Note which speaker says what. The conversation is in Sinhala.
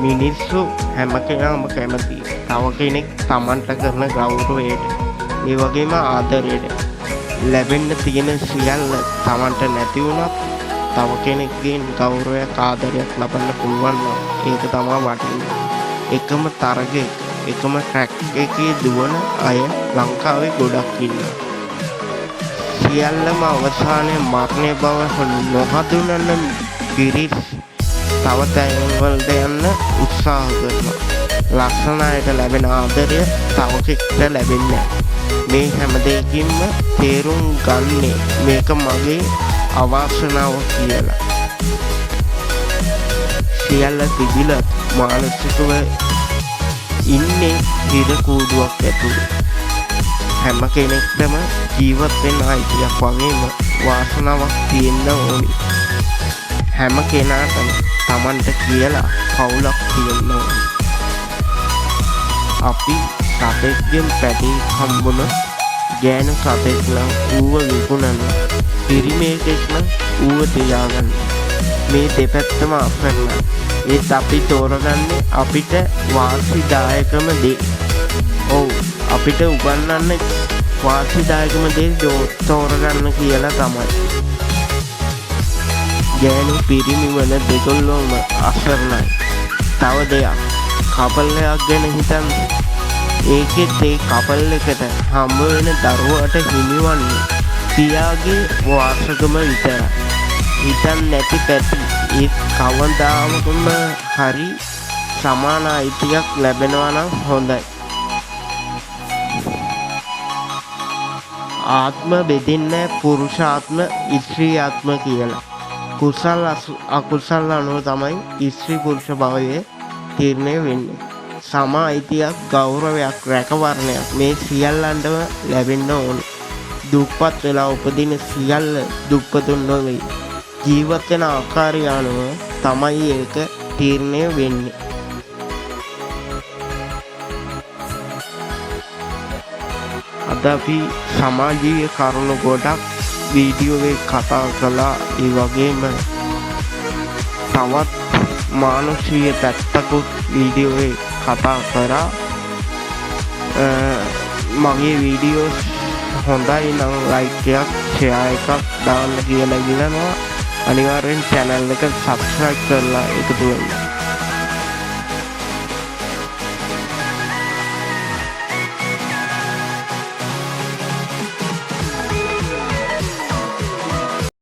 Speaker 1: මිනිස්සු හැම කෙනාම කැමති තව කෙනෙක් තමන්ට කරන ගෞරවයට ඒ වගේම ආදරයට ලැබෙන්න තියෙන සියල්ල තමන්ට නැති වුණත් තව කෙනෙක්ගෙන් ගෞරවයක් ආදරයක් ලබන්න පුළුවන් නම් ඒක තමයි වටින්නේ. එකම තරගයක එකම ට්‍රැක් එකේ දුවන අය ලංකාවේ ගොඩක් ඉන්නවා. සියල්ලම අවසානයේ මරණය බව නොහඳුනන පිරිස් තව තැන්වලට යන්න උත්සාහ කරනවා. ලස්සන අයට ලැබෙන ආදරය තව කෙනෙක්ට ලැබෙන්නේ මේ හැම දෙයකින්ම තේරුම් ගන්නේ මේක මගේ අවාසනාව කියලා. සියල්ල තිබිලත් මානසිකව ඉන්නේ හිර කූඩුවක් ඇතුළේ. හැම කෙනෙක්ටම ජීවත් වෙන්න අයිතියක් වගේම වාසනාවක් තියෙන්න ඕනි. හැම කෙනාටම තමන්ට කියලා පවුලක් තියෙන්න ඕනි. අපි සතෙක්ගෙන් පැටි හම්බුන ගෑනු සතෙක් නම් ඌව විකුණනවා. පිරිමේකෙක් නම් ඌව තියාගන්න. මේ දෙපැත්තම අකරණයි. ඒත් අපි තෝරගන්නේ අපිට වාසිදායකම දේ. ඔව් අපිට උගන්වන්න වාසිදායකම දේ තෝරගන්න කියලා තමයි. ගෑනු පිරිමි වන දෙකොල්ලෝම අසරණයි. තව දෙයක් කපල් එකක් ගැන හිතන්න. ඒකෙත් ඒ කපල් එකට හම්බ වෙන දරුවාට හිමිවන්නේ පියාගේ වාසකම විතරයි. හිතන් නැති පැති ඒ කවදාමකම හරි සමාන අයිතියක් ලැබෙනවා නම් හොඳයි. ආත්ම බෙදෙන්නේ පුරුෂාත්ම ස්ත්‍රී ආත්ම කියලා. කුසල් අකුසල් අනුව තමයි ස්ත්‍රී පුරුෂ භාවය තීරණය වෙන්නේ. සම අයිතියක් ගෞරවයක් රැකවරණයක් මේ සියල්ලන්ටම ලැබෙන්න ඕනේ. දුප්පත් වෙලා උපදින සියල්ල දුප්පතුන් නොවේ. ජීවත් වෙන ආකාරය අනුව තමයි ඒක තීරණය වෙන්නේ. අද අපි සමාජීය කරුණු ගොඩක් වීඩියෝවේ කතා කළා. ඒ වගේම තවත් මානසික පැත්තකුත් වීඩියෝවේ කතා කරා. මගේ වීඩියෝස් හොඳයි නම් ලයික් එකක් ෂෙයා එකක් දාන්න කියලා ඉල්ලනවා. අනිවාර්යෙන් channel එක subscribe කරලා එකතු වෙන්න.